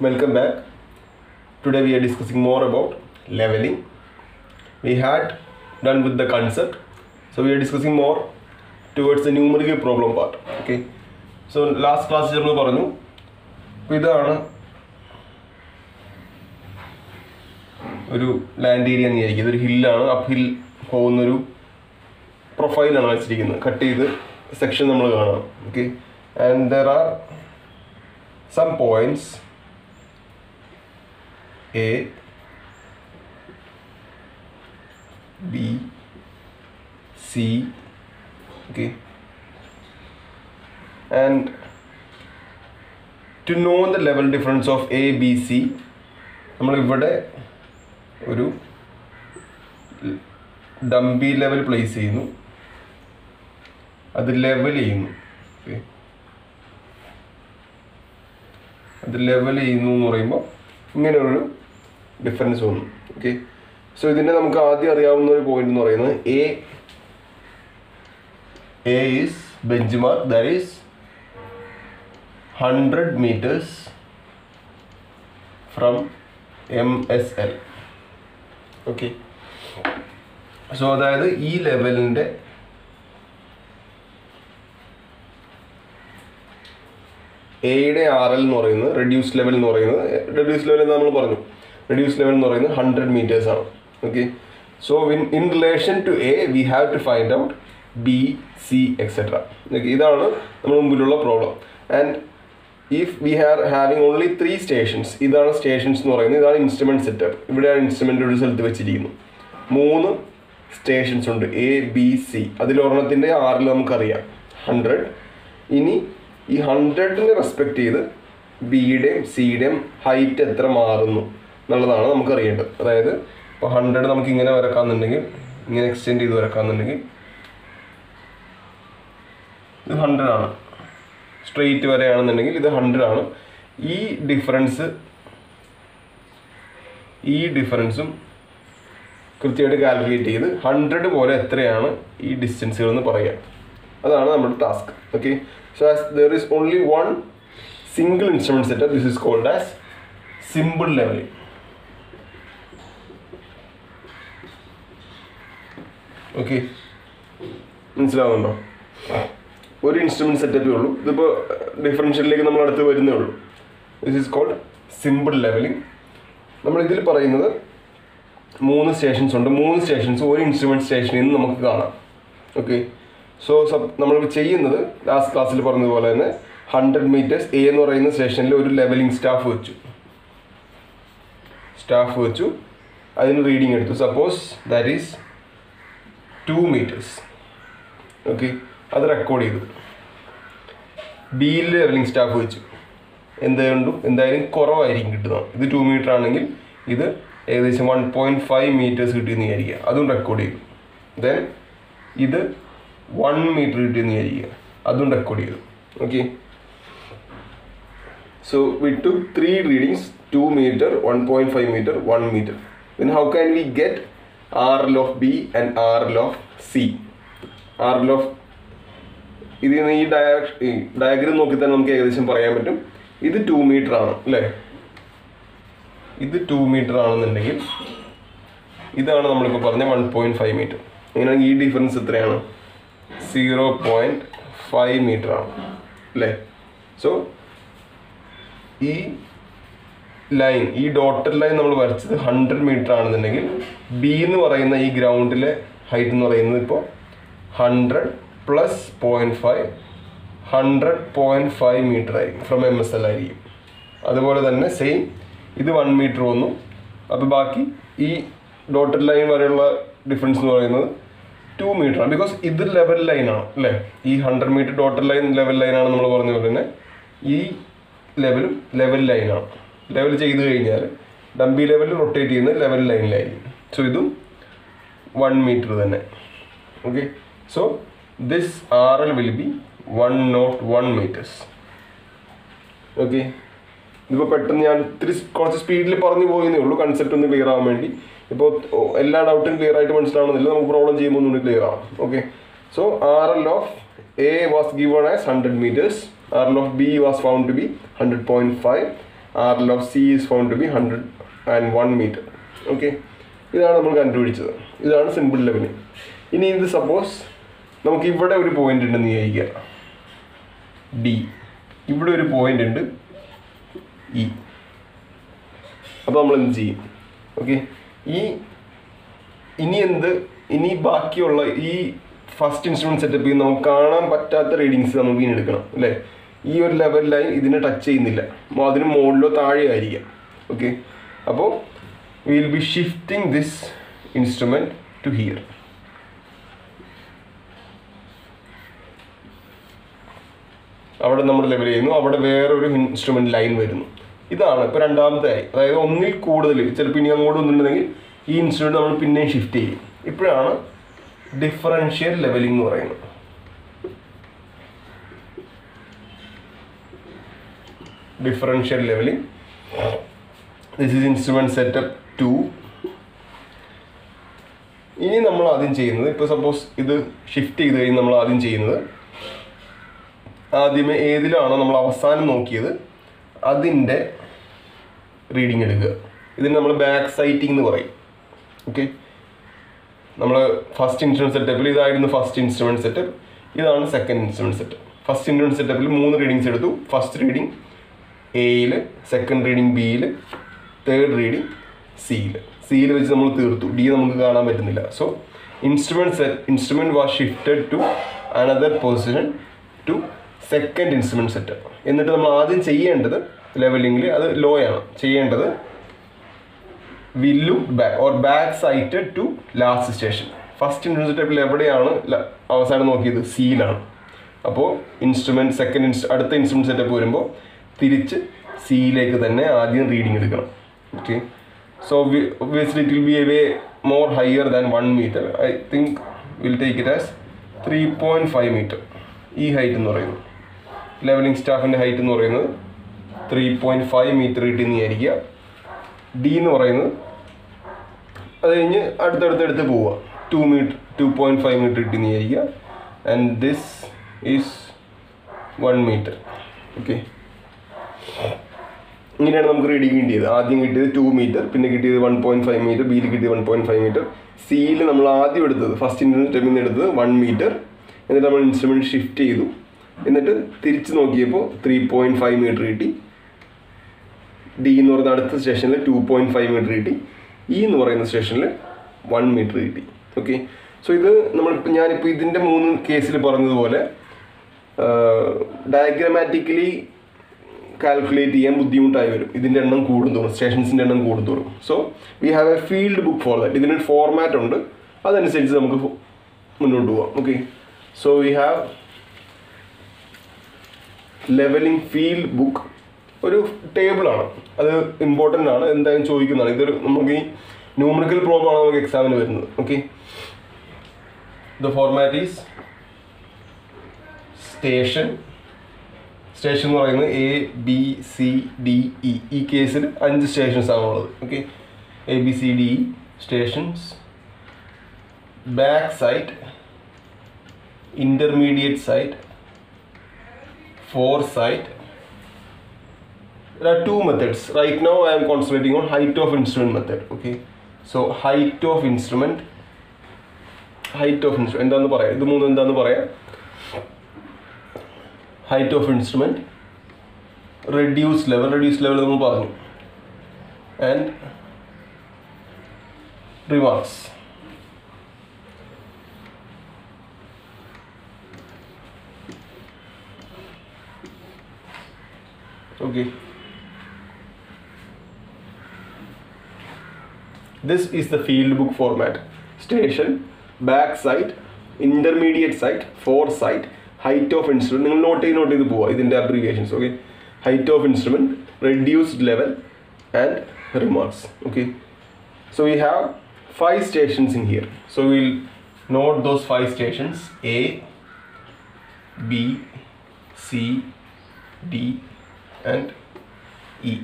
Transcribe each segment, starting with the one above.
Welcome back. Today we are discussing more about leveling. We had done with the concept, so we are discussing more towards the numerical problem part. Okay. So last class we പറഞ്ഞു ഇതാണ് ഒരു land area എന്ന് വിചാരിക്കുക. ഇതൊരു ഹില്ലാണ്. Up hill പോകുന്നൊരു പ്രൊഫൈലാണ് വെച്ചിരിക്കുന്നത്. Cut ചെയ്ത് section നമ്മൾ കാണാം. Okay. And there are some points A, B, C, okay, and to know the level difference of A, B, C, നമ്മൾ ഇവിടെ ഒരു ഡംബി ലെവൽ പ്ലേസ് ചെയ്യുന്നു, അത് ലെവൽ ചെയ്യുന്നു. ഓക്കെ, അത് ലെവൽ ചെയ്യുന്നു എന്ന് പറയുമ്പോൾ ഇങ്ങനെ ഒരു ഡിഫറൻസ് വന്നു. ഓക്കെ, സോ ഇതിൻ്റെ നമുക്ക് ആദ്യം അറിയാവുന്ന ഒരു പോയിന്റ് എന്ന് പറയുന്നത് A is bench mark, that is 100 meters from MSL. Okay, so അതായത് ഈ ലെവലിൻ്റെ എയുടെ RL എന്ന് പറയുന്നത് റെഡ്യൂസ് ലെവൽ എന്ന് പറയുന്നത്, റെഡ്യൂസ് ലെവൽ എന്ന് നമ്മൾ പറഞ്ഞു, റെഡ്യൂസ് ലെവൽ എന്ന് പറയുന്നത് 100 meters ആണ്. Okay, so in relation to A we have to find out B, C etcetera. Okay, ഇതാണ് നമ്മുടെ മുമ്പിലുള്ള problem. And if we are having only 3 stations, ഇതാണ് സ്റ്റേഷൻസ് എന്ന് പറയുന്നത്, ഇതാണ് ഇൻസ്ട്രുമെൻറ്റ് സെറ്റപ്പ്. ഇവിടെയാണ് ഇൻസ്ട്രുമെൻ്റ് ഒരു സ്ഥലത്ത് വെച്ചിരിക്കുന്നു. 3 സ്റ്റേഷൻസ് ഉണ്ട്, എ, ബി, സി. അതിലൊരെണ്ണത്തിൻ്റെ RL നമുക്കറിയാം 100. ഇനി ഈ 100നെ റെസ്പെക്റ്റ് ചെയ്ത് ബിയുടെയും സിയുടെയും ഹൈറ്റ് എത്ര മാറുന്നു എന്നുള്ളതാണ് നമുക്ക് അറിയേണ്ടത്. അതായത് ഇപ്പോൾ 100 നമുക്ക് ഇങ്ങനെ വരക്കാന്നുണ്ടെങ്കിൽ, ഇങ്ങനെ എക്സ്റ്റെൻഡ് ചെയ്ത് വരക്കാന്നുണ്ടെങ്കിൽ ഇത് 100 ആണ്. സ്ട്രെയിറ്റ് വരെയാണെന്നുണ്ടെങ്കിൽ ഇത് 100 ആണ്. ഈ ഡിഫറൻസും കൃത്യമായിട്ട് കാൽക്കുലേറ്റ് ചെയ്ത് 100 പോലെ എത്രയാണ് ഈ ഡിസ്റ്റൻസുകൾ എന്ന് പറയാം. അതാണ് നമ്മുടെ task. Okay, so as there is only one single instrument setup, this is called as simple leveling. Okay, മനസ്സിലാവുന്നുണ്ടോ? ഒരു ഇൻസ്ട്രുമെൻറ്റ് സെറ്റപ്പേ ഉള്ളൂ. ഇതിപ്പോൾ ഡിഫറൻഷ്യലിലേക്ക് നമ്മൾ അടുത്ത് വരുന്നേ ഉള്ളൂ. This is called simple levelling. നമ്മളിതിൽ പറയുന്നത് 3 സ്റ്റേഷൻസ് ഉണ്ട്. 3 സ്റ്റേഷൻസ് ഒരു ഇൻസ്ട്രുമെൻറ്റ് സ്റ്റേഷനിൽ നിന്ന് നമുക്ക് കാണാം. ഓക്കെ, സോ നമ്മൾ ചെയ്യുന്നത് ലാസ്റ്റ് ക്ലാസ്സിൽ പറഞ്ഞതുപോലെ തന്നെ 100 meters എ എന്ന് പറയുന്ന സ്റ്റേഷനിൽ ഒരു ലെവലിംഗ് സ്റ്റാഫ് വെച്ചു, അതിന് റീഡിങ് എടുത്തു. Suppose that is 2 meters. Okay, അത് റെക്കോർഡ് ചെയ്തു. ബിയിൽ ലെവലിംഗ് സ്റ്റാഫ് വെച്ചു. എന്തായാലും കുറവായിരിക്കും കിട്ടുന്നത്. ഇത് 2 meter ആണെങ്കിൽ ഇത് ഏകദേശം 1.5 meters കിട്ടിയെന്ന് വിചാരിക്കുക, അതും റെക്കോർഡ് ചെയ്തു. ദെൻ ഇത് 1 meter കിട്ടിയെന്ന് വിചാരിക്കുക, അതും റെക്കോർഡ് ചെയ്തു. Okay, so we took 3 readings, 2 meter, 1.5 meter, 1 meter. Then how can we get RL of B and RL of C? RL of ഇതിൽ നിന്ന് ഈ ഡയഗ്രം നോക്കി തന്നെ നമുക്ക് ഏകദേശം പറയാൻ പറ്റും. ഇത് 2 meter ആണ് അല്ലേ? ഇത് 2 meter ആണെന്നുണ്ടെങ്കിൽ ഇതാണ് നമ്മളിപ്പോൾ പറഞ്ഞ 1.5 meter. അങ്ങനെയാണെങ്കിൽ ഈ ഡിഫറൻസ് എത്രയാണ്? 0.5 meter ആണ് അല്ലേ? സോ ഈ ലൈൻ, ഈ ഡോട്ടഡ് ലൈൻ നമ്മൾ വരച്ചത് 100 meter ആണെന്നുണ്ടെങ്കിൽ ബി എന്ന് പറയുന്ന ഈ ഗ്രൗണ്ടിലെ ഹൈറ്റ് എന്ന് പറയുന്നത് ഇപ്പോൾ 100 + 0.5 100.5 meter ആയിരിക്കും, ഫ്രം MSL ആയിരിക്കും. അതുപോലെ തന്നെ സെയിം ഇത് 1 meter വന്നു. അപ്പോൾ ബാക്കി ഈ ഡോട്ടഡ് ലൈൻ വരെയുള്ള ഡിഫറൻസ് എന്ന് പറയുന്നത് 2 meter ആണ്. ബിക്കോസ് ഇത് ലെവൽ ലൈനാണ് അല്ലേ? ഈ 100 meter ഡോട്ടഡ് ലൈൻ ലെവൽ ലൈനാണ് നമ്മൾ പറഞ്ഞ പോലെ തന്നെ ഈ ലെവലും ലെവൽ ലൈനാണ്. ലെവൽ ചെയ്ത് കഴിഞ്ഞാൽ ഡംബി ലെവലിൽ റൊട്ടേറ്റ് ചെയ്യുന്ന ലെവൽ ലൈനിലായിരിക്കും. സോ ഇതും 1 meter തന്നെ. Okay, so this RL will be 101 meters. Okay, ഇതിപ്പോൾ പെട്ടെന്ന് ഞാൻ കുറച്ച് സ്പീഡിൽ പറഞ്ഞു പോയെന്നേ ഉള്ളൂ, കൺസെപ്റ്റ് ഒന്ന് ക്ലിയർ ആവാൻ വേണ്ടി. ഇപ്പോൾ എല്ലാ ഡൗട്ടും ക്ലിയർ ആയിട്ട് മനസ്സിലാവണമെന്നില്ല, നമുക്ക് പ്രോബ്ലം ചെയ്യുമ്പോൾ ഒന്നുകൂടി ക്ലിയർ ആവാം. Okay, so RL of A was given as 100 meters, RL of B was found to be 100.5, RL of C is found to be 101 meter. Okay, ഇതാണ് നമ്മൾ കണ്ടുപിടിച്ചത്. ഇതാണ് സിമ്പിൾ ലെവലിംഗ്. ഇനി ഇത് സപ്പോസ് നമുക്ക് ഇവിടെ ഒരു പോയിന്റ് ഉണ്ടെന്ന് വിചാരിക്കുക, ഡി. ഇവിടെ ഒരു പോയിന്റ് ഉണ്ട് ഇ. അപ്പോൾ നമ്മൾ എന്ത് ചെയ്യും? ഓക്കെ, ഇനി ബാക്കിയുള്ള ഈ ഫസ്റ്റ് ഇൻസ്ട്രുമെൻറ്റ് സെറ്റപ്പ് ചെയ്ത് നമുക്ക് കാണാൻ പറ്റാത്ത റീഡിങ്സ് നമുക്ക് ഇനി എടുക്കണം അല്ലേ. ഈ ഒരു ലെവൽ ലൈൻ ഇതിനെ ടച്ച് ചെയ്യുന്നില്ല, അതിന് മുകളിലോ താഴെ ആയിരിക്കാം. ഓക്കെ, അപ്പോൾ will be shifting this instrument to here. അവിടെ നമ്മൾ ലെവൽ ചെയ്യുന്നു, അവിടെ വേറൊരു ഇൻസ്ട്രുമെൻറ്റ് ലൈൻ വരുന്നു. ഇതാണ് ഇപ്പോൾ രണ്ടാമത്തെ ആയി. അതായത് ഒന്നിൽ കൂടുതൽ, ചിലപ്പോൾ ഇനി അങ്ങോട്ട് വന്നിട്ടുണ്ടെങ്കിൽ ഈ ഇൻസ്ട്രുമെൻറ്റ് നമ്മൾ പിന്നെയും ഷിഫ്റ്റ് ചെയ്യും. ഇപ്പോഴാണ് ഡിഫറൻഷ്യൽ ലെവലിംഗ് എന്ന് പറയുന്നത്. Differential levelling. This is instrument setup 2. ഇനി നമ്മൾ ആദ്യം ചെയ്യുന്നത്, ഇപ്പോൾ സപ്പോസ് ഇത് ഷിഫ്റ്റ് ചെയ്ത് കഴിഞ്ഞ് നമ്മൾ ആദ്യം ചെയ്യുന്നത്, ആദ്യമേ ഏതിലാണോ നമ്മൾ അവസാനം നോക്കിയത് അതിൻ്റെ റീഡിങ് എടുക്കുക. ഇതിന് നമ്മൾ ബാക്ക് സൈറ്റിംഗ് എന്ന് പറയും. ഓക്കെ, നമ്മൾ ഫസ്റ്റ് ഇൻസ്ട്രുമെൻറ്റ് സെറ്റപ്പിൽ ഇതായിരുന്നു ഫസ്റ്റ് ഇൻസ്ട്രുമെൻറ്റ് സെറ്റപ്പ്, ഇതാണ് second instrument setup. First instrument സെറ്റപ്പിൽ 3 റീഡിങ്സ് എടുത്തു. ഫസ്റ്റ് റീഡിങ് എയിൽ, സെക്കൻഡ് റീഡിങ് ബിയിൽ, തേർഡ് റീഡിങ് സിയിൽ വെച്ച് നമ്മൾ തീർത്തു. ഡി നമുക്ക് കാണാൻ പറ്റുന്നില്ല. So instrument was shifted to another position to second instrument setup. എന്നിട്ട് നമ്മൾ ആദ്യം ചെയ്യേണ്ടത് ലെവലിംഗിൽ അത് ലോ ആണ് ചെയ്യേണ്ടത്. We look back or back sighted to last station. First instrument സെറ്റപ്പിൽ എവിടെയാണ് അവസാനം നോക്കിയത്? സിയിലാണ്. അപ്പോൾ അടുത്ത ഇൻസ്ട്രുമെൻറ്റ് സെറ്റപ്പ് വരുമ്പോൾ തിരിച്ച് സിയിലേക്ക് തന്നെ ആദ്യം റീഡിങ് എടുക്കണം. Okay, so obviously it will be a way more higher than 1 meter. I think we'll take it as 3.5 meter. ഈ ഹൈറ്റ് എന്ന് പറയുന്നത്, ലെവലിംഗ് സ്റ്റാഫിൻ്റെ ഹൈറ്റ് എന്ന് പറയുന്നത് 3.5 മീറ്റർ കിട്ടിയെന്ന് വിചാരിക്കുക. ഡി എന്ന് പറയുന്നത് അത് കഴിഞ്ഞ് അടുത്തടുത്ത് പോവുക, 2.5 മീറ്റർ കിട്ടിയെന്ന് വിചാരിക്കുക. And this is 1 metre. Okay, ഇങ്ങനെയാണ് നമുക്ക് റീഡിങ് കിട്ടിയത്. ആദ്യം കിട്ടിയത് 2 മീറ്റർ, പിന്നെ കിട്ടിയത് 1.5 മീറ്റർ, ബിയിൽ കിട്ടിയത് 1.5 മീറ്റർ, സിയിൽ നമ്മൾ ആദ്യം എടുത്തത് ഫസ്റ്റ് ഇൻസ്ട്രുമെൻറ്റ് സ്റ്റെപ്പിൽ നിന്ന് എടുത്തത് 1 മീറ്റർ. എന്നിട്ട് നമ്മൾ ഇൻസ്ട്രുമെൻറ്റ് ഷിഫ്റ്റ് ചെയ്തു. എന്നിട്ട് തിരിച്ച് നോക്കിയപ്പോൾ 3.5 മീറ്റർ കിട്ടി. ഡി എന്ന് പറയുന്ന അടുത്ത സ്റ്റേഷനിൽ 2.5 മീറ്റർ കിട്ടി. ഇ എന്ന് പറയുന്ന സ്റ്റേഷനിൽ 1 മീറ്റർ കിട്ടി. ഓക്കെ, സോ ഇത് ഞാനിപ്പോൾ ഇതിൻ്റെ 3 കേസിൽ പറഞ്ഞതുപോലെ ഡയഗ്രമാറ്റിക്കലി കാൽക്കുലേറ്റ് ചെയ്യാൻ ബുദ്ധിമുട്ടായി വരും. ഇതിൻ്റെ എണ്ണം കൂടുന്തോറും, സ്റ്റേഷൻസിൻ്റെ എണ്ണം കൂടുന്തോറും. So we have a field book for that. ഇതിനൊരു ഫോർമാറ്റ് ഉണ്ട്, അതനുസരിച്ച് നമുക്ക് മുന്നോട്ട് പോകാം. Okay, so we have levelling field book. ഒരു ടേബിളാണ്, അത് ഇമ്പോർട്ടൻ്റ് ആണ്, എന്തായാലും ചോദിക്കുന്നതാണ്. ഇതൊരു നമുക്ക് ഈ ന്യൂമറിക്കൽ പ്രോബ്ലം ആണ് നമുക്ക് എക്സാമിന് വരുന്നത്. Okay, the format is station എന്ന് പറയുന്നത് ABCDE. ഈ കേസിൽ 5 സ്റ്റേഷൻസ് ആണുള്ളത്. Okay, ABCDE stations. Back site, intermediate site, foresight. There are 2 methods. Right now I am concentrating on height of instrument method. Okay, so height of instrument എന്താന്ന് പറയാം, ഇത് 3 എന്താന്ന് പറയാം. height of instrument, reduced level നമ്മൾ പറഞ്ഞു, and remarks. Okay, this is the field book format. Station, back site, intermediate site, foresight, height of instrument. നിങ്ങൾ not ചെയ്ത് പോവുക ഇതിൻ്റെ abbreviations. Okay, height of instrument, reduced level, and remarks. Okay, so we have 5 stations in here. So we'll note those 5 stations: A, B, C, D, and E.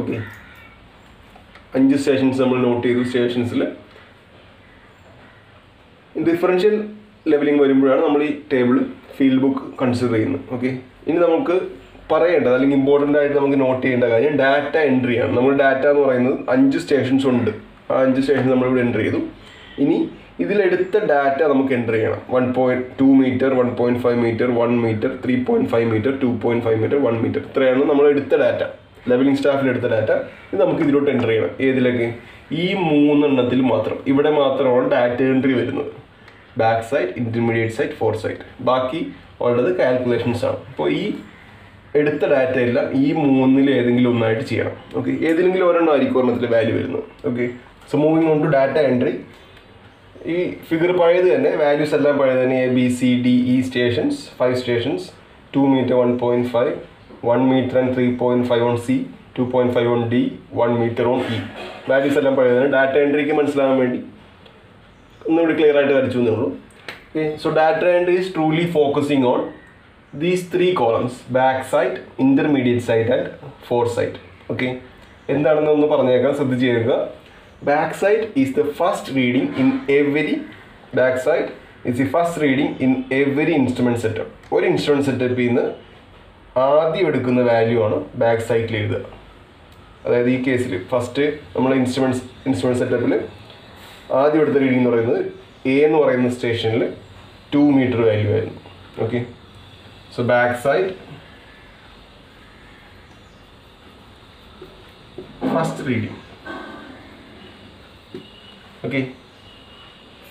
Okay, 5 stations നമ്മൾ not ചെയ്തു. സ്റ്റേഷൻസിൽ differential levelling വരുമ്പോഴാണ് നമ്മൾ ഈ table field book consider ചെയ്യുന്നത്. Okay, ഇനി നമുക്ക് പറയേണ്ടത് അല്ലെങ്കിൽ ഇമ്പോർട്ടൻ്റ് ആയിട്ട് നമുക്ക് നോട്ട് ചെയ്യേണ്ട കാര്യം ഡാറ്റ എൻട്രി ആണ്. നമ്മൾ ഡാറ്റ എന്ന് പറയുന്നത് 5 സ്റ്റേഷൻസ് ഉണ്ട്. ആ 5 സ്റ്റേഷൻ നമ്മളിവിടെ എൻ്റർ ചെയ്തു. ഇനി ഇതിലെടുത്ത ഡാറ്റ നമുക്ക് എൻ്റർ ചെയ്യണം. 1.2 metre, 1.5 metre, 1 metre, 3.5 metre, 2.5 metre, 1 metre, ഇത്രയാണ് നമ്മൾ എടുത്ത ഡാറ്റ. ലെവലിംഗ് സ്റ്റാഫിൽ എടുത്ത ഡാറ്റ ഇത് നമുക്ക് ഇതിലോട്ട് എൻ്റർ ചെയ്യണം. ഏതിലേക്ക്? ഈ 3 എണ്ണത്തിൽ മാത്രം. ഇവിടെ മാത്രമാണ് ഡാറ്റ എൻട്രി വരുന്നത്. Back side, intermediate side, fore side. ബാക്കി ഉള്ളത് കാൽക്കുലേഷൻസ് ആണ്. അപ്പോൾ ഈ എടുത്ത ഡാറ്റ എല്ലാം ഈ 3-ൽ ഏതെങ്കിലും ഒന്നായിട്ട് ചെയ്യണം. ഓക്കെ, ഏതെങ്കിലും ഒരെണ്ണം ആയിരിക്കും ഒരെണ്ണത്തിൽ വാല്യൂ വരുന്നത്. Okay, so moving on to data entry. ഈ ഫിഗർ പഴയത് തന്നെ, വാല്യൂസ് എല്ലാം പഴയത് തന്നെ. A, B, C, D, E stations, 5 stations, 2 metre, 1.5, 1 metre and 3.5 on C, 2.5 on D, 1 metre on E. Values എല്ലാം പഴയത് തന്നെ. ഡാറ്റ എൻട്രിക്ക് മനസ്സിലാകാൻ വേണ്ടി ഒന്നുകൂടി ക്ലിയർ ആയിട്ട് വരച്ചു എന്നേ ഉള്ളൂ. Okay, so data entry is truly focusing on these 3 columns: back side, intermediate side and foresight. Okay, എന്താണെന്ന് ഒന്ന് പറഞ്ഞേക്കാം, ശ്രദ്ധിച്ച് കേൾക്കുക. Back side is the first reading in every instrument setup. ഒരു ഇൻസ്ട്രുമെൻറ്റ് സെറ്റപ്പിൽ നിന്ന് ആദ്യം എടുക്കുന്ന വാല്യൂ ആണ് ബാക്ക് സൈഡിൽ എഴുതുക. അതായത് ഈ കേസിൽ ഫസ്റ്റ് നമ്മൾ ഇൻസ്ട്രുമെൻറ്റ് സെറ്റപ്പിൽ ആദ്യം എടുത്ത റീഡിംഗ് എന്ന് പറയുന്നത് A എന്ന് പറയുന്ന സ്റ്റേഷനിൽ 2 മീറ്റർ വാല്യൂ ആയിരുന്നു. Okay, so back side, first reading. Okay,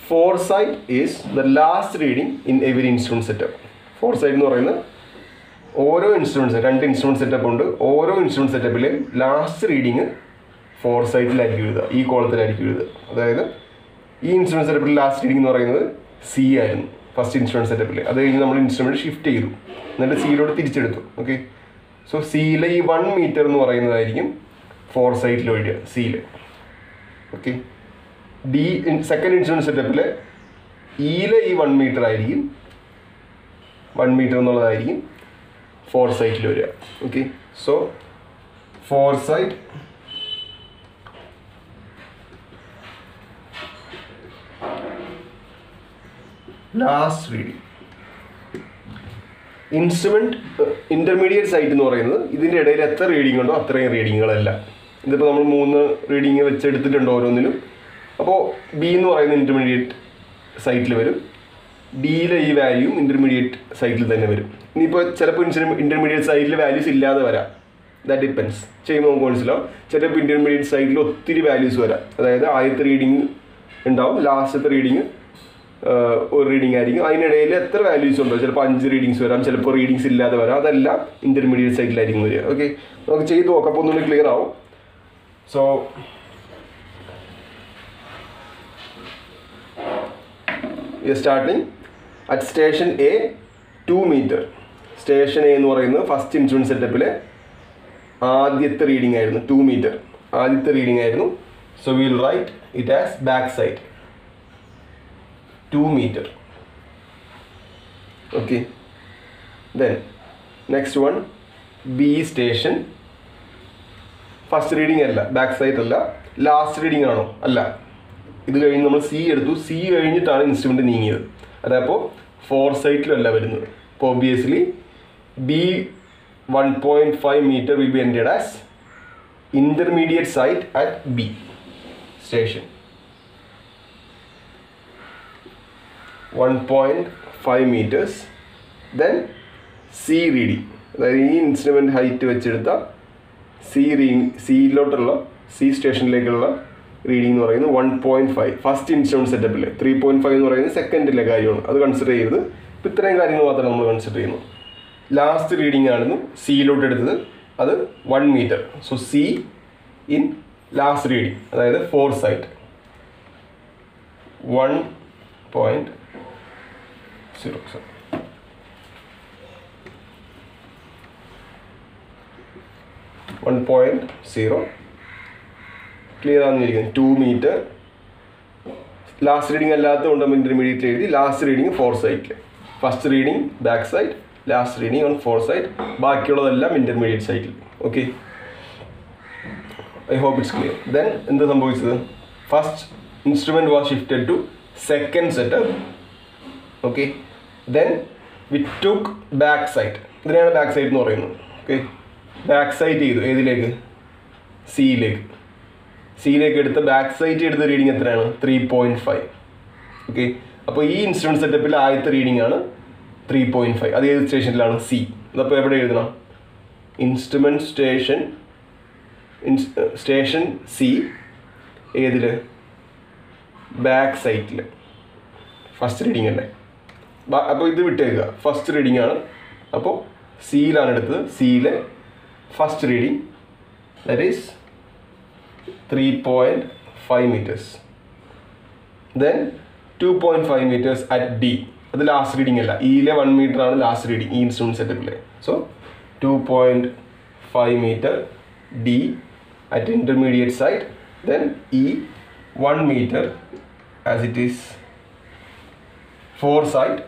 foresight is the last reading in every instrument setup. Foresight എന്ന് പറയുന്നത് ഓരോ ഇൻസ്ട്രുമെൻറ്റ്സ്, 2 ഇൻസ്ട്രുമെൻറ്റ് സെറ്റപ്പ് ഉണ്ട്. ഓരോ ഇൻസ്ട്രുമെൻറ്റ് സെറ്റപ്പിലെയും ലാസ്റ്റ് റീഡിങ് ഫോർസൈറ്റിലായിരിക്കും എഴുതുക, ഈ കോളത്തിലായിരിക്കും എഴുതുക. അതായത് ഈ ഇൻസ്ട്രുമെൻറ്റ് സെറ്റപ്പിൽ ലാസ്റ്റ് റീഡിംഗ് എന്ന് പറയുന്നത് C ആയിരുന്നു ഫസ്റ്റ് ഇൻസ്ട്രുമെൻറ്റ് സെറ്റപ്പിൽ. അത് കഴിഞ്ഞ് നമ്മൾ ഇൻസ്ട്രുമെൻറ്റ് ഷിഫ്റ്റ് ചെയ്തു, എന്നിട്ട് സിയിലോട്ട് തിരിച്ചെടുത്തു. ഓക്കെ, സോ സിയിലെ ഈ 1 മീറ്റർ എന്ന് പറയുന്നതായിരിക്കും ഫോർസൈറ്റിൽ എഴുതുക, സിയിൽ. ഓക്കെ, D സെക്കൻഡ് ഇൻസ്ട്രുമെൻറ്റ് സെറ്റപ്പിൽ ഇയിലെ ഈ 1 മീറ്റർ ആയിരിക്കും, 1 മീറ്റർ എന്നുള്ളതായിരിക്കും ഫോർസൈറ്റിൽ വരിക. Okay, so foresight last reading. Instrument intermediate site എന്ന് പറയുന്നത് ഇതിൻ്റെ ഇടയിൽ എത്ര റീഡിംഗ് ഉണ്ടോ അത്രയും റീഡിങ്ങുകളല്ല. ഇതിപ്പോൾ നമ്മൾ 3 റീഡിങ് വെച്ചെടുത്തിട്ടുണ്ട് ഓരോന്നിലും. അപ്പോൾ B എന്ന് പറയുന്ന ഇൻ്റർമീഡിയറ്റ് സൈറ്റിൽ വരും, ഡിയിലെ ഈ വാല്യൂയും ഇൻ്റർമീഡിയറ്റ് സൈറ്റിൽ തന്നെ വരും. ഇനിയിപ്പോൾ ചിലപ്പോൾ ഇൻ്റർമീഡിയറ്റ് സൈറ്റിൽ വാല്യൂസ് ഇല്ലാതെ വരാം, ദാറ്റ് ഡിപ്പെൻസ്. ചെയ്യുമ്പോൾ നമുക്ക് മനസ്സിലാവും. ചിലപ്പോൾ ഇൻ്റർമീഡിയറ്റ് സൈറ്റിൽ ഒത്തിരി വാല്യൂസ് വരാം. അതായത് ആദ്യത്തെ റീഡിങ് ഉണ്ടാവും, ലാസ്റ്റത്തെ റീഡിങ് ഒരു റീഡിംഗ് ആയിരിക്കും. അതിനിടയിൽ എത്ര വാല്യൂസ് ഉണ്ടോ, ചിലപ്പോൾ 5 റീഡിങ്സ് വരാം, ചിലപ്പോൾ റീഡിങ്സ് ഇല്ലാതെ വരാം. അതെല്ലാം ഇൻ്റർമീഡിയറ്റ് സൈറ്റിലായിരിക്കും വരിക. ഓക്കെ, നമുക്ക് ചെയ്ത് നോക്കാം, അപ്പോൾ ഒന്നുകൂടി ക്ലിയർ ആവും. So starting at station A 2 മീറ്റർ. സ്റ്റേഷൻ A എന്ന് പറയുന്നത് ഫസ്റ്റ് ഇൻസ്ട്രുമെൻറ്റ് സെറ്റപ്പിലെ ആദ്യത്തെ റീഡിംഗ് ആയിരുന്നു, 2 മീറ്റർ ആദ്യത്തെ റീഡിംഗ് ആയിരുന്നു. So will write it as back side 2 meter. Okay, then next one B station. First reading അല്ല, ബാക്ക് സൈഡ് അല്ല, ലാസ്റ്റ് റീഡിംഗ് ആണോ? അല്ല. ഇത് കഴിഞ്ഞ് നമ്മൾ C എടുത്തു, C കഴിഞ്ഞിട്ടാണ് ഇൻസ്ട്രുമെൻറ്റ് നീങ്ങിയത്. അതപ്പോൾ ഫോർസൈറ്റിലല്ല വരുന്നത്. അപ്പോൾ obviously B 1.5 meter will be entered as intermediate site at B station. 1.5 meters. Then C reading, അതായത് ഈ ഇൻസ്ട്രുമെൻറ്റ് ഹൈറ്റ് വെച്ചെടുത്ത സിയിലോട്ടുള്ള C സ്റ്റേഷനിലേക്കുള്ള റീഡിംഗ് എന്ന് പറയുന്നത് 1.5 ഫസ്റ്റ് ഇൻസ്ട്രുമെൻറ്റ് സെറ്റപ്പിൽ. 3.5 എന്ന് പറയുന്നത് സെക്കൻഡിലെ കാര്യമാണ്, അത് കൺസിഡർ ചെയ്തത്. ഇപ്പം ഇത്രയും കാര്യങ്ങൾ മാത്രമേ നമ്മൾ കൺസിഡർ ചെയ്യുന്നു. ലാസ്റ്റ് റീഡിംഗ് ആയിരുന്നു സിയിലോട്ട് എടുത്തത്, അത് 1 metre. So C in last reading, അതായത് ഫോർസൈറ്റ് 1.0. ക്ലിയർ ആണെന്നിരിക്കുന്നു. 2 മീറ്റർ ലാസ്റ്റ് റീഡിംഗ് അല്ലാത്തതുകൊണ്ട് നമ്മൾ ഇൻ്റർമീഡിയറ്റ് എഴുതി. ലാസ്റ്റ് റീഡിംഗ് ഫോർസൈറ്റിൽ, first reading back side, last reading on foresight, ബാക്കിയുള്ളതെല്ലാം ഇൻ്റർമീഡിയറ്റ് സൈറ്റിൽ. Okay, I hope it's clear. Then എന്താ സംഭവിച്ചത്? First instrument was shifted to second setup. Okay, then we took back side. ഇതിനെയാണ് back side എന്ന് പറയുന്നത്. Okay, back site ചെയ്തു ഏതിലേക്ക്? സിയിലേക്ക് എടുത്ത ബാക്ക് സൈറ്റ് എടുത്ത റീഡിങ് എത്രയാണ്? 3.5. ഓക്കെ, അപ്പോൾ ഈ ഇൻസ്ട്രുമെൻറ്റ് സെറ്റപ്പിൽ ആദ്യത്തെ റീഡിംഗ് ആണ് 3.5. അത് ഏത് സ്റ്റേഷനിലാണ്? സി. അതപ്പോൾ എവിടെ എഴുതണം? Instrument station C. ഏതിൽ? ബാക്ക് സൈറ്റിൽ. ഫസ്റ്റ് റീഡിംഗ് അല്ലേ? അപ്പോൾ ഇത് വിട്ടേക്കുക, ഫസ്റ്റ് റീഡിംഗ് ആണ്. അപ്പോൾ സിയിലാണ് എടുത്തത്. സിയിലെ first reading that is 3.5 meters. Then 2.5 meters at D. അത് ലാസ്റ്റ് റീഡിംഗ് അല്ല, ഇയിലെ 1 meter ആണ് ലാസ്റ്റ് റീഡിംഗ് ഈ ഇൻസ്ട്രുമെൻറ്റ് സെറ്റപ്പിലെ. So 2.5 meter D at intermediate sight. Then E 1 meter as it is foresight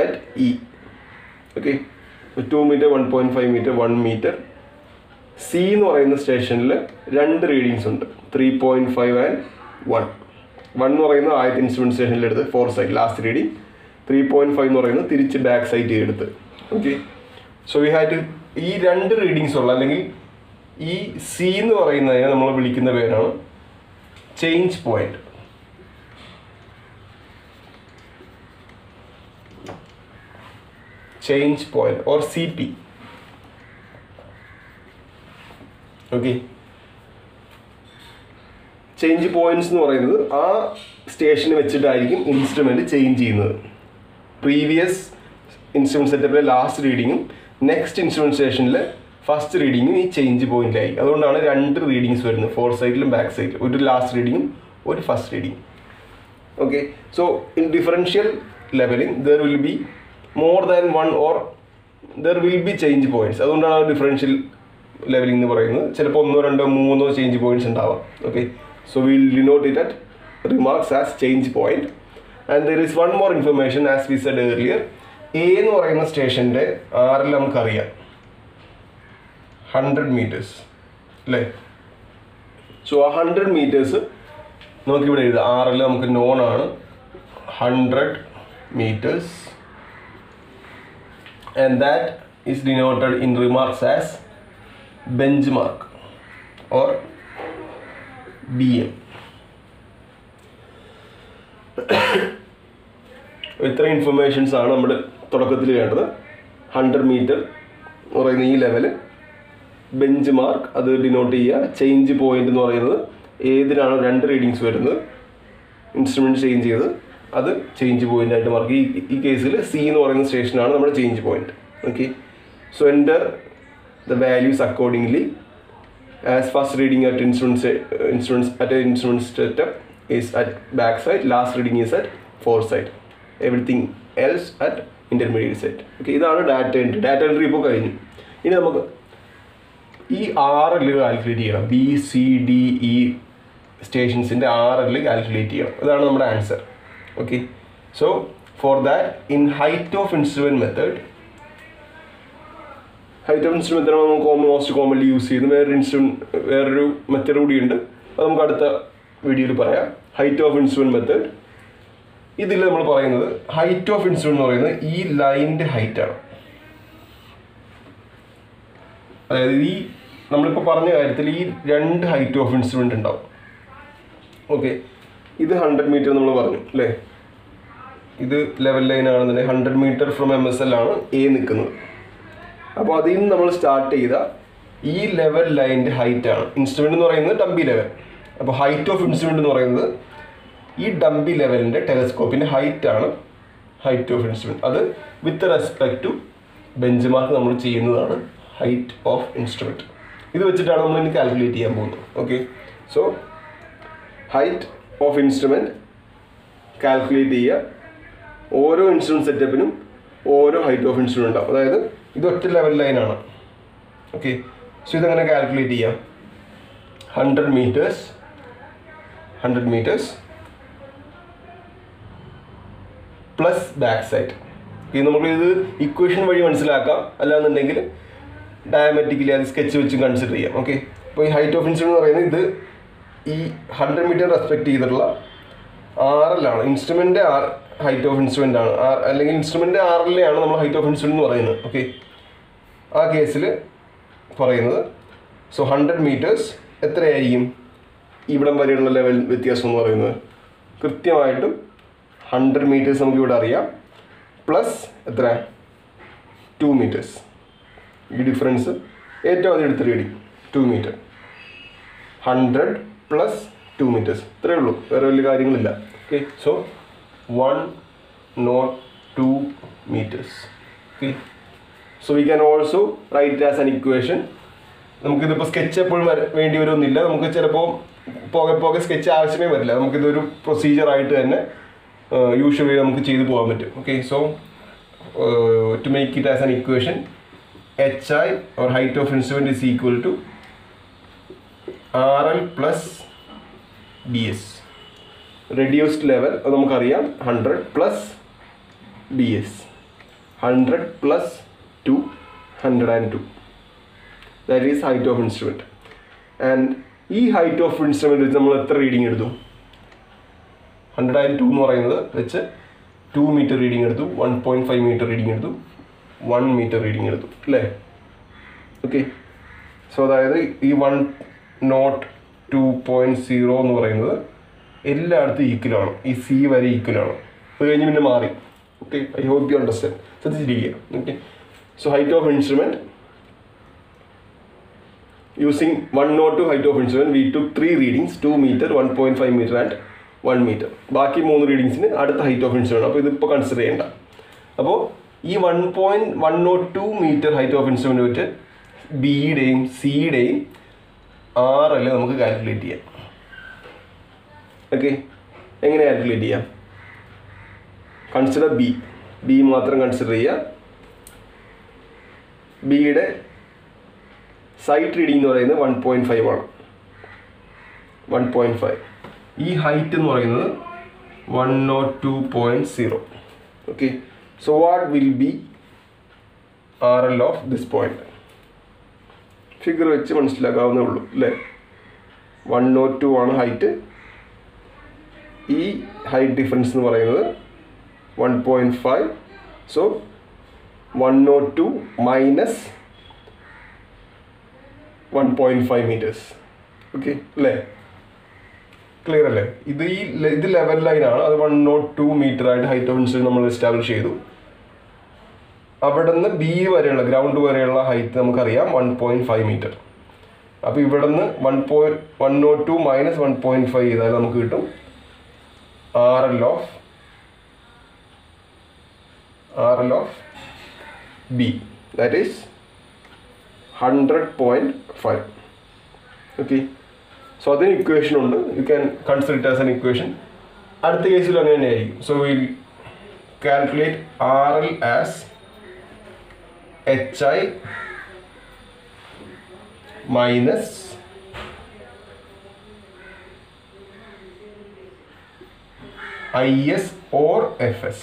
at E. Okay, 2 meter, 1.5 meter, 1 meter. C എന്ന് പറയുന്ന സ്റ്റേഷനിൽ 2 readings ഉണ്ട്, 3.5 and 1. 1 എന്ന് പറയുന്നത് ആദ്യത്തെ ഇൻസ്ട്രുമെൻറ്റ് സ്റ്റേഷനിൽ എടുത്ത് ഫോർസൈറ്റ് ലാസ്റ്റ് റീഡിങ്. 3.5 എന്ന് പറയുന്നത് തിരിച്ച് ബാക്ക് സൈറ്റ് എടുത്ത്. ഓക്കെ, സോ വി ഹാഡ് ഈ 2 റീഡിങ്സ് ഉള്ള, അല്ലെങ്കിൽ ഈ സി എന്ന് പറയുന്നതിനെ നമ്മൾ വിളിക്കുന്ന പേരാണ് change point. Change point or C P. Okay, change points എന്ന് പറയുന്നത് ആ സ്റ്റേഷന് വെച്ചിട്ടായിരിക്കും ഇൻസ്ട്രുമെൻറ്റ് ചേഞ്ച് ചെയ്യുന്നത്. പ്രീവിയസ് ഇൻസ്ട്രുമെൻറ്റ് സെറ്റപ്പിലെ ലാസ്റ്റ് റീഡിങ്ങും നെക്സ്റ്റ് ഇൻസ്ട്രുമെൻറ്റ് സ്റ്റേഷനിൽ ഫസ്റ്റ് റീഡിങ്ങും ഈ ചേഞ്ച് പോയിന്റിലായിരിക്കും. അതുകൊണ്ടാണ് 2 റീഡിങ്സ് വരുന്നത്, ഫോർ സൈഡിലും ബാക്ക് സൈഡിലും. ഒരു ലാസ്റ്റ് റീഡിങ്ങും ഒരു ഫസ്റ്റ് റീഡിങ്ങും. Okay, so in differential levelling there will be more than 1 or there will be change points. അതുകൊണ്ടാണ് ഡിഫറൻഷ്യൽ ലെവലിംഗ് എന്ന് പറയുന്നത്. ചിലപ്പോൾ 1, 2, 3 ചേഞ്ച് പോയിന്റ്സ് ഉണ്ടാവാം. Okay, so will denote it at remarks as change point. And there is 1 more information as we said earlier. A എന്ന് പറയുന്ന സ്റ്റേഷൻ്റെ ആറിൽ നമുക്കറിയാം 100 meters അല്ലേ? സോ ആ 100 meters നമുക്കിവിടെ എഴുതാം. ആറിൽ നമുക്ക് നോൺ ആണ് 100 meters. And that is denoted in remarks as benchmark or BM. ഇത്ര ഇൻഫർമേഷൻസ് ആണ് നമ്മൾ തുടക്കത്തിൽ വേണ്ടത്. 100 meter എന്ന് പറയുന്ന ഈ ലെവല്, ബെഞ്ച് മാർക്ക് അത് ഡിനോട്ട് ചെയ്യുക. ചേഞ്ച് പോയിന്റ് എന്ന് പറയുന്നത് ഏതിനാണ് 2 റീഡിങ്സ് വരുന്നത്, ഇൻസ്ട്രുമെൻറ്റ് ചേഞ്ച് ചെയ്ത് അത് ചേഞ്ച് പോയിന്റ് ആയിട്ട് മാർക്ക്. ഈ കേസിൽ സി എന്ന് പറയുന്ന സ്റ്റേഷനാണ് നമ്മുടെ change point. Okay, so enter the values accordingly as first reading at instrument setup is at back side, last reading is at fore side, everything else at intermediate side. Okay, ഇതാണ് data entry. Data entry ഇപ്പോൾ കഴിഞ്ഞു. ഇനി നമുക്ക് ഈ RL calculate ചെയ്യണം. BCDE സ്റ്റേഷൻസിൻ്റെ RL calculate ചെയ്യണം. അതാണ് നമ്മുടെ answer. Okay, so for that in height of instrument method നമുക്ക് മോസ്റ്റ് കോമൺലി യൂസ് ചെയ്യുന്ന വേറൊരു മെത്തേഡ് കൂടിയുണ്ട്. അത് നമുക്ക് അടുത്ത വീഡിയോയിൽ പറയാം. Height of instrument method. ഇതിൽ നമ്മൾ പറയുന്നത് ഹൈറ്റ് ഓഫ് ഇൻസ്ട്രുമെൻറ്റ് എന്ന് പറയുന്നത് ഈ ലൈനിൻ്റെ ഹൈറ്റാണ്. അതായത് ഈ നമ്മളിപ്പോൾ പറഞ്ഞ കാര്യത്തിൽ ഈ 2 ഹൈറ്റ് ഓഫ് ഇൻസ്ട്രുമെൻറ്റ് ഉണ്ടാവും. ഓക്കെ, ഇത് 100 meter നമ്മൾ പറഞ്ഞു അല്ലേ? ഇത് ലെവൽ ലൈൻ ആണെന്നുണ്ടെങ്കിൽ 100 meter ഫ്രം MSL ആണ് എ നിൽക്കുന്നത്. അപ്പോൾ അതിൽ നിന്ന് നമ്മൾ സ്റ്റാർട്ട് ചെയ്ത ഈ ലെവൽ ലൈനിൻ്റെ ഹൈറ്റ് ആണ്. ഇൻസ്ട്രുമെൻ്റ് എന്ന് പറയുന്നത് ഡംബി ലെവൽ. അപ്പോൾ ഹൈറ്റ് ഓഫ് ഇൻസ്ട്രുമെൻ്റ് എന്ന് പറയുന്നത് ഈ ഡംബി ലെവലിൻ്റെ ടെലസ്കോപ്പിൻ്റെ ഹൈറ്റ് ആണ് ഹൈറ്റ് ഓഫ് ഇൻസ്ട്രുമെൻറ്റ്. അത് with respect to benchmark നമ്മൾ ചെയ്യുന്നതാണ് ഹൈറ്റ് ഓഫ് ഇൻസ്ട്രുമെൻറ്റ്. ഇത് വെച്ചിട്ടാണ് നമ്മൾ ഇനി കാൽക്കുലേറ്റ് ചെയ്യാൻ പോകുന്നത്. Okay, so height of instrument calculate ചെയ്യുക. ഓരോ ഇൻസ്ട്രുമെൻറ്റ് സെറ്റപ്പിനും ഓരോ ഹൈറ്റ് ഓഫ് ഇൻസ്ട്രുമെൻ്റ് ഉണ്ടാവും. അതായത് ഇത് ഒറ്റ ലെവൽ ലൈനാണ്. ഓക്കെ, സോ ഇതെങ്ങനെ കാൽക്കുലേറ്റ് ചെയ്യാം? 100 meters പ്ലസ് ബാക്ക് സൈഡ്. ഇത് നമുക്കിത് ഇക്വേഷൻ വഴി മനസ്സിലാക്കാം, അല്ലാന്നുണ്ടെങ്കിൽ ഡയമാറ്റിക്കലി അത് സ്കെച്ച് വെച്ച് കൺസിഡർ ചെയ്യാം. ഓക്കെ, അപ്പോൾ ഈ ഹൈറ്റ് ഓഫ് ഇൻസ്ട്രുമെൻ്റ് എന്ന് പറയുന്നത് ഇത് ഈ 100 meter റെസ്പെക്ട് ചെയ്തിട്ടുള്ള RL ആണ്. ഇൻസ്ട്രുമെൻ്റ് ഹൈറ്റ് ഓഫ് ഇൻസ്ട്രുമെൻ്റ് ആണ്, അല്ലെങ്കിൽ ഇൻസ്ട്രുമെൻ്റ് RL ആണ് നമ്മൾ ഹൈറ്റ് ഓഫ് ഇൻസ്ട്രുമെൻ്റ് എന്ന് പറയുന്നത്. ഓക്കെ, ആ കേസിൽ പറയുന്നത് സോ 100 meters എത്രയായിരിക്കും ഇവിടം വരെയുള്ള ലെവൽ വ്യത്യാസം എന്ന് പറയുന്നത് കൃത്യമായിട്ടും 100 meters നമുക്കിവിടെ അറിയാം പ്ലസ് എത്ര 2 meters ഈ ഡിഫറൻസ് ഏറ്റവും ആദ്യം എടുത്ത് റീഡിങ് 2 meter 100 plus 2 meters ഇത്രയേ ഉള്ളൂ വേറെ വലിയ കാര്യങ്ങളില്ല okay so 102 meters okay so we can also write as an equation നമുക്കിതിപ്പോൾ സ്കെച്ച് എപ്പോഴും വേണ്ടി വരുമെന്നില്ല നമുക്ക് ചിലപ്പോൾ പോകെ പോകെ സ്കെച്ച് ആവശ്യമേ വരില്ല നമുക്കിതൊരു പ്രൊസീജിയറായിട്ട് തന്നെ യൂഷ്വലി നമുക്ക് ചെയ്തു പോകാൻ പറ്റും okay so to make it as an equation HI or height of instrument is equal to RL plus BS reduced level നമുക്കറിയാം 100 plus BS 100 plus 2 102 that is height of instrument and ഈ height of instrument വെച്ച് നമ്മൾ എത്ര reading എടുത്തു 102 എന്ന് പറയുന്നത് വെച്ച് 2 meter reading എടുത്തു 1.5 meter റീഡിങ് എടുത്തു 1 meter റീഡിങ് എടുത്തു അല്ലേ ഓക്കെ സോ അതായത് ഈ 102.0 എന്ന് പറയുന്നത് എല്ലായിടത്തും ഈക്വലാണ് ഈ സി വരെ ഈക്വലാണ് അത് കഴിഞ്ഞ് പിന്നെ മാറി okay I hope you understand ശ്രദ്ധിച്ചിരിക്കുക okay so height of instrument using 102 height of instrument we took 3 readings 2 meter 1.5 meter and 1 meter ബാക്കി 3 റീഡിങ്സിന് അടുത്ത ഹൈറ്റ് ഓഫ് ഇൻസ്ട്രുമെൻറ്റ് അപ്പോൾ ഇതിപ്പോൾ കൺസിഡർ ചെയ്യേണ്ട അപ്പോൾ ഈ 1.102 meter ഹൈറ്റ് ഓഫ് ഇൻസ്ട്രുമെൻറ്റ് വെച്ച് ബിയുടെയും സിയുടെയും RL നമുക്ക് കാൽക്കുലേറ്റ് ചെയ്യാം ഓക്കെ എങ്ങനെ കാൽക്കുലേറ്റ് ചെയ്യാം കൺസിഡർ ബി മാത്രം കൺസിഡർ ചെയ്യുക ബിയുടെ സൈറ്റ് റീഡിംഗ് എന്ന് പറയുന്നത് 1.5 ആണ് 1.5 ഈ ഹൈറ്റ് എന്ന് പറയുന്നത് 102.0 okay so what will be RL of this point figure വെച്ച് മനസ്സിലാക്കാവുന്നേ ഉള്ളൂ അല്ലേ 102 ആണ് ഹൈറ്റ് ഈ ഹൈറ്റ് ഡിഫറൻസ് എന്ന് പറയുന്നത് 1.5 സോ 102 മൈനസ് 1.5 meters ഓക്കെ അല്ലേ ക്ലിയർ അല്ലേ ഇത് ലെവൽ ലൈനാണ് അത് 102 meter ആയിട്ട് ഹൈറ്റ് ഓഫ് ഇൻസ്ട്രുമെൻറ്റ് നമ്മൾ എസ്റ്റാബ്ലിഷ് ചെയ്തു അവിടെ നിന്ന് ബി വരെയുള്ള ഗ്രൗണ്ട് വരെയുള്ള ഹൈറ്റ് നമുക്കറിയാം 1.5 meter അപ്പോൾ ഇവിടെ നിന്ന് 102 മൈനസ് 1.5 ചെയ്താൽ നമുക്ക് കിട്ടും RL of B that is 100.5 okay so അതിന് ഇക്വേഷൻ ഉണ്ട് you can consider it as an equation അടുത്ത കേസിൽ അങ്ങനെ തന്നെയായിരിക്കും so will calculate RL as HI minus IS or FS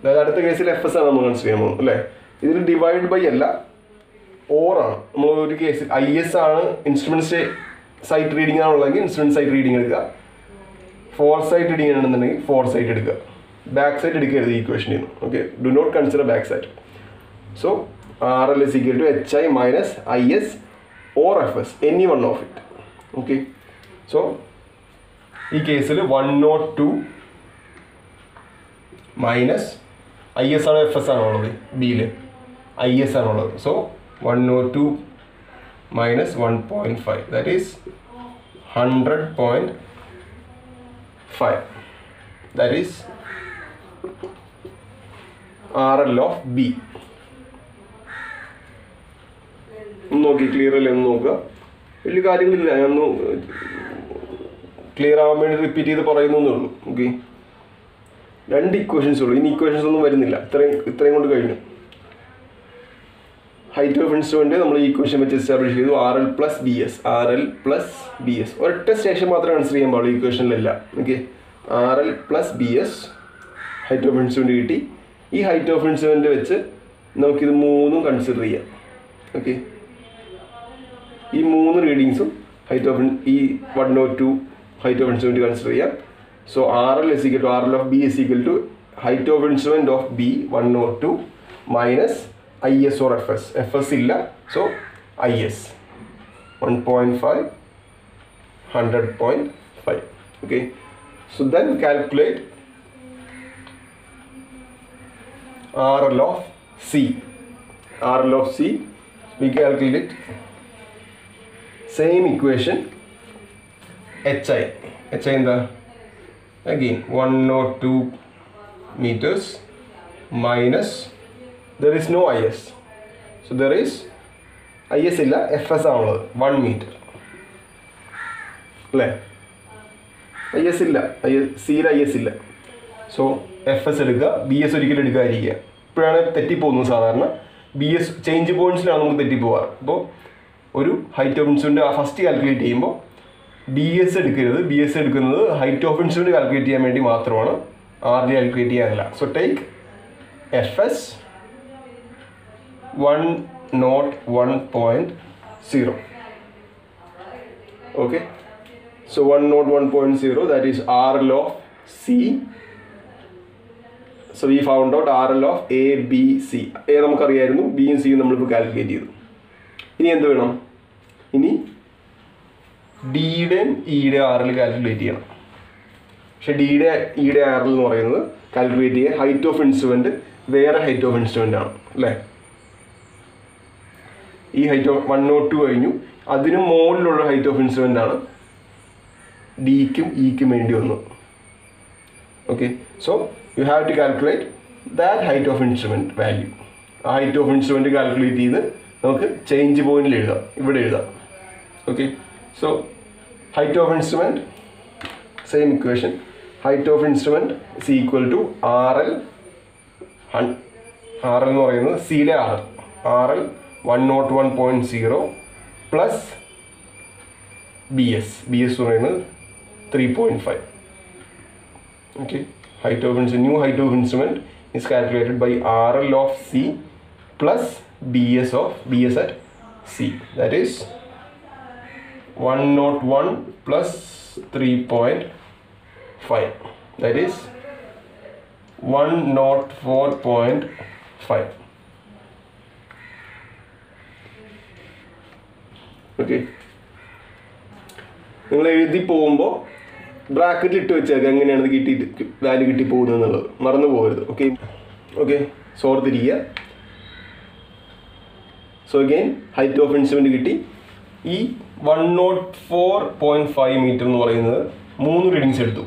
അതായത് അടുത്ത കേസിൽ FS ആണ് നമ്മൾ കൺസിഡർ ചെയ്യാൻ പോകുന്നത് അല്ലേ ഇതിൽ ഡിവൈഡ് ബൈ അല്ല ഓർ ആണ് നമ്മൾ ഒരു കേസിൽ IS ആണ് ഇൻസ്ട്രുമെൻറ്റ് സൈറ്റ് റീഡിംഗ് ആണുള്ളതെങ്കിൽ ഇൻസ്ട്രുമെൻറ്റ് സൈറ്റ് റീഡിംഗ് എടുക്കുക 4 സൈറ്റ് റീഡിംഗ് ആണെന്നുണ്ടെങ്കിൽ 4 സൈറ്റ് എടുക്കുക ബാക്ക് സൈറ്റ് എടുക്കരുത് ഈ ഇക്വേഷനിൽ നിന്ന് okay do not consider back sight so RL is equal to HI minus IS or FS any one of it okay so ഈ കേസിൽ 102 മൈനസ് IS ആണോ FS ആണോ ഉള്ളത് ബിയിൽ IS ആണുള്ളത് so 102 minus 1.5 that is 100.5 that is RL of B നോക്കി clear അല്ലേ ഒന്ന് നോക്കുക വലിയ കാര്യങ്ങളില്ല ഞാനൊന്ന് ക്ലിയർ ആവാൻ വേണ്ടി റിപ്പീറ്റ് ചെയ്ത് പറയുന്നേ ഉള്ളൂ ഓക്കെ 2 ഇക്വേഷൻസ് ഉള്ളൂ ഇനി ഇക്വേഷൻസ് ഒന്നും വരുന്നില്ല ഇത്രയും കൊണ്ട് കഴിഞ്ഞു ഹൈറ്റ് ഓഫ് ഇൻസ്ട്രുമെൻറ്റ് നമ്മൾ ഈ ഇക്വേഷൻ വെച്ച് എസ്റ്റാബ്ലിഷ് ചെയ്തു RL plus BS ഒരൊറ്റ സ്റ്റേഷൻ മാത്രമേ കൺസിഡർ ചെയ്യാൻ പാടുള്ളൂ ഇക്വേഷനിലല്ല okay RL plus BS height of instrument കിട്ടി ഈ ഹൈറ്റ് ഓഫ് ഇൻസ്ട്രുമെൻറ്റ് വെച്ച് നമുക്കിത് 3 കൺസിഡർ ചെയ്യാം ഓക്കെ ഈ 3 റീഡിങ്സും ഹൈറ്റ് ഓഫ് ഈ 102 ഹൈറ്റ് ഓഫ് ഇൻസ്ട്രുമെൻറ്റ് കൺസിഡർ ചെയ്യാം so RL of B is equal to height of instrument of B 102 minus IS or FS. FS illa, so IS 1.5 100.5. Okay, so then calculate RL of C. RL of C, we calculate it. Same equation. HI in the again 102 meters minus, there is no IS, so there is IS illa, FS ആണുള്ളത് 1 meter അല്ലേ. IS ഇല്ല, സിയിൽ IS ഇല്ല, so FS എടുക്കുക. BS ഒരിക്കലും എടുക്കാതിരിക്കുക. ഇപ്പോഴാണ് തെറ്റിപ്പോകുന്നത്. സാധാരണ BS change പോയിന്റ്സിലാണ് നമുക്ക് തെറ്റിപ്പോവാറ്. അപ്പോൾ ഒരു height of instrument first calculate ചെയ്യുമ്പോൾ BS എടുക്കരുത്. BS എടുക്കുന്നത് ഹൈറ്റ് ഓഫ് ഇൻസ്ട്രുമെൻറ്റ് കാൽക്കുലേറ്റ് ചെയ്യാൻ വേണ്ടി മാത്രമാണ്, RL കാൽക്കുലേറ്റ് ചെയ്യാനല്ല. So take FS 101.0. Okay, so 101.0, that is RL of C. So we found out RL of A, B, C. A നമുക്കറിയായിരുന്നു, B യും C യും നമ്മളിപ്പോൾ കാൽക്കുലേറ്റ് ചെയ്തു. ഇനി എന്ത് വേണം? ഇനി ഡിയുടെയും ഇയുടെയും RL കാൽക്കുലേറ്റ് ചെയ്യണം. പക്ഷേ ഡിയുടെ RL എന്ന് പറയുന്നത് കാൽക്കുലേറ്റ് ചെയ്യുക ഹൈറ്റ് ഓഫ് ഇൻസ്ട്രുമെൻറ്റ് വേറെ ഹൈറ്റ് ഓഫ് ഇൻസ്ട്രുമെൻ്റ് ആണ് അല്ലേ. ഈ ഹൈറ്റ് ഓഫ് 102 കഴിഞ്ഞു, അതിന് മുകളിലുള്ള ഹൈറ്റ് ഓഫ് ഇൻസ്ട്രുമെൻ്റ് ആണ് ഡിക്കും ഇക്കും വേണ്ടി വന്നത്. Okay, so you have to calculate that height of instrument value. ആ ഹൈറ്റ് ഓഫ് ഇൻസ്ട്രുമെൻറ്റ് കാൽക്കുലേറ്റ് ചെയ്ത് നമുക്ക് ചേഞ്ച് പോയിന്റിൽ എഴുതാം, ഇവിടെ എഴുതാം. Okay, so height of instrument, same equation. Height of instrument is equal to RL എന്ന് പറയുന്നത് സിയിലെ RL 101.0 പ്ലസ് BS എന്ന് പറയുന്നത് 3.5. Okay, new height of instrument is calculated by RL of C plus BS at C, that is 101 plus 3.5, that is 104.5. Okay, നിങ്ങൾ എഴുതി പോകുമ്പോൾ ബ്രാക്കറ്റിൽ ഇട്ട് വെച്ചേക്കുക എങ്ങനെയാണ് വാല്യൂ കിട്ടി പോകുന്നത് എന്നുള്ളത് മറന്നു പോകരുത്. ഓക്കെ, സോ ഓർത്തിരിക്കുക. So again height of instrument കിട്ടി. ഈ 104.5 മീറ്റർ എന്ന് പറയുന്നത് 3 റീഡിങ്സ് എടുത്തു.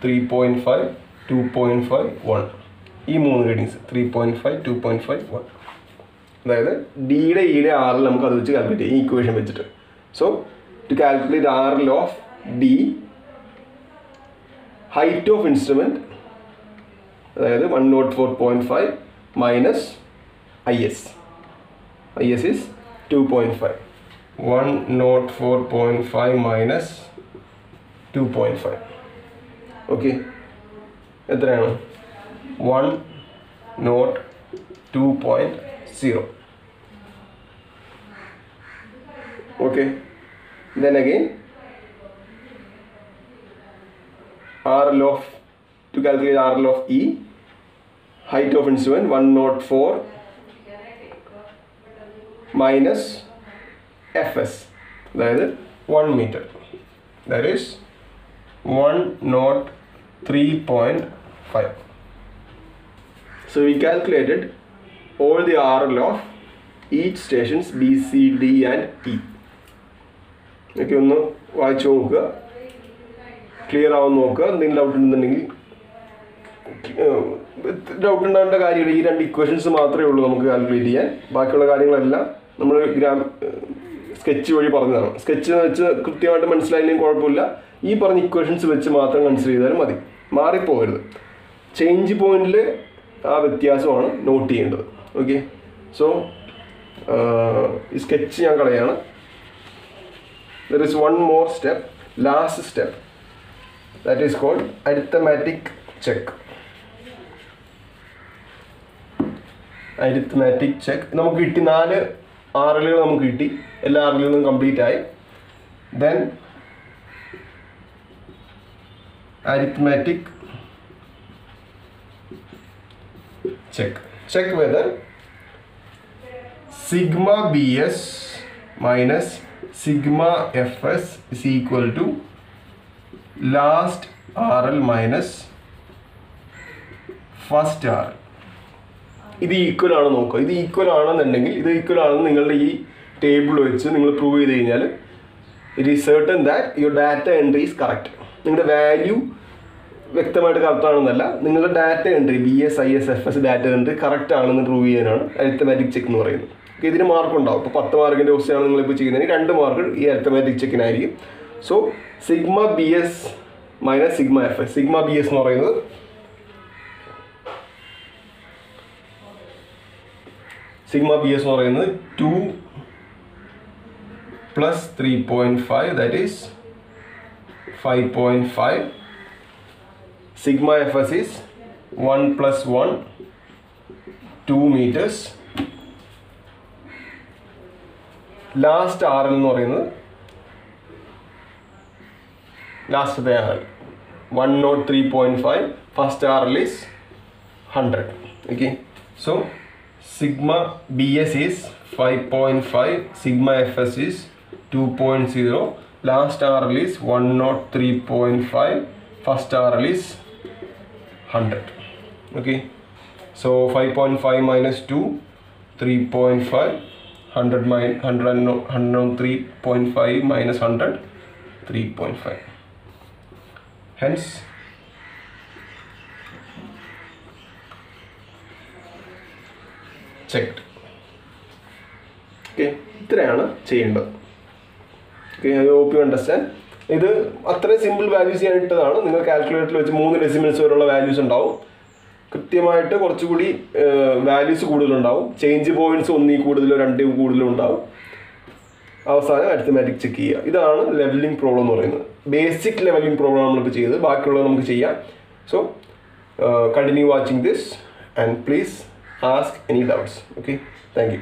3.5, 2.5, 1. ഈ 3 റീഡിങ്സ് 3.5, 2.5, 1. അതായത് ഡിയുടെ ഇയുടെ RL നമുക്ക് അത് വെച്ച് കാൽക്കുലേറ്റ് ചെയ്യാം ഈ ഇക്വേഷൻ വെച്ചിട്ട്. So to calculate RL of D, height of instrument അതായത് 104.5 minus IS is 2.5. 104.5 minus 2.5. Okay, എത്രയാണ്? 102.0. Okay, then again RL of, to calculate RL of E, height of instrument 104 minus FS, that is 1 meter, that is 103.5. So we calculated all the RL of each stations B, C, D and E. Okay, ഒന്ന് വായിച്ചു നോക്കുക, clear ആവുന്ന നോക്കുക. എന്തെങ്കിലും doubt ഉണ്ടെന്നുണ്ടെങ്കിൽ, doubt ഉണ്ടാകേണ്ട കാര്യമില്ല. ഈ 2 ഇക്വേഷൻസ് മാത്രമേ ഉള്ളൂ നമുക്ക് കാൽക്കുലേറ്റ് ചെയ്യാൻ. ബാക്കിയുള്ള കാര്യങ്ങളെല്ലാം നമ്മൾ സ്കെച്ച് വഴി പറഞ്ഞതാണ്. സ്കെച്ച് വെച്ച് കൃത്യമായിട്ട് മനസ്സിലായില്ലെങ്കിൽ കുഴപ്പമില്ല. ഈ പറഞ്ഞ ഇക്വേഷൻസ് വെച്ച് മാത്രം കൺസിഡർ ചെയ്താലും മതി, മാറിപ്പോകരുത്. ചേഞ്ച് പോയിന്റിൽ ആ വ്യത്യാസമാണ് നോട്ട് ചെയ്യേണ്ടത്. ഓക്കെ, സോ ഈ സ്കെച്ച് ഞാൻ കളയാണ്. There is one more step, last step, that is called arithmetic check. Arithmetic check. നമുക്ക് കിട്ടി 4 RLകൾ നമുക്ക് കിട്ടി, എല്ലാ RLകളും കംപ്ലീറ്റ് ആയി. Then arithmetic check whether sigma bs minus sigma fs is equal to last RL minus first RL. ഇത് equal ആണ് നോക്കുക. ഇത് ഈക്വൽ ആണെന്നുണ്ടെങ്കിൽ ഇത് ഈക്വൽ ആണെന്ന് നിങ്ങളുടെ ഈ ടേബിൾ വെച്ച് നിങ്ങൾ പ്രൂവ് ചെയ്ത് കഴിഞ്ഞാൽ it is certain that your data entry is correct. നിങ്ങളുടെ വാല്യൂ വ്യക്തമായിട്ട് കറക്റ്റ് ആണെന്നല്ല, നിങ്ങളുടെ data entry BS IS FS data entry correct ആണെന്ന് പ്രൂവ് ചെയ്യാനാണ് അരിത്തമാറ്റിക് ചെക്ക് എന്ന് പറയുന്നത്. ഇതിന് മാർക്ക് ഉണ്ടാവും. ഇപ്പോൾ 10 മാർക്കിൻ്റെ ക്വസ്റ്റ്യൻ ആണ് നിങ്ങളിപ്പോൾ ചെയ്യുന്നതിന് 2 മാർക്ക് ഈ അരിത്തമാറ്റിക് ചെക്കിനായിരിക്കും. So sigma BS minus sigma FS. Sigma BS എന്ന് പറയുന്നത് സിഗ്മ BS എന്ന് പറയുന്നത് 2 plus 3.5, that is 5.5. Sigma FS is 1 plus 1, 2 meters. Last RL എന്ന് പറയുന്നത് ലാസ്റ്റത്തെ RL 103.5. First RL is 100. Okay, so sigma BS is 5.5, sigma FS is 2.0, last RL is 103.5, first RL is 100. Okay, so 5.5 minus 2, 3.5, 103.5 minus 100, 3.5. Hence checked. Okay, ഇത്രയാണ് ചെയ്യേണ്ടത്. Okay, I hope you understand. ഇത് അത്രയും simple values ചെയ്യാൻ ഇട്ടതാണ്. നിങ്ങൾ കാൽക്കുലേറ്ററിൽ വെച്ച് 3 decimals വരെയുള്ള values ഉണ്ടാവും. കൃത്യമായിട്ട് കുറച്ചുകൂടി വാല്യൂസ് കൂടുതലുണ്ടാവും. ചേഞ്ച് പോയിന്റ്സ് 1 കൂടുതലോ 2 കൂടുതലോ ഉണ്ടാവും. അവസാനം അരിത്തമാറ്റിക് ചെക്ക് ചെയ്യുക. ഇതാണ് ലെവലിംഗ് പ്രോബ്ലം എന്ന് പറയുന്നത്. ബേസിക് ലെവലിംഗ് പ്രോബ്ലം നമ്മളിപ്പോൾ ചെയ്ത്, ബാക്കിയുള്ളത് നമുക്ക് ചെയ്യാം. So continue watching this and please ask any doubts. Okay, thank you.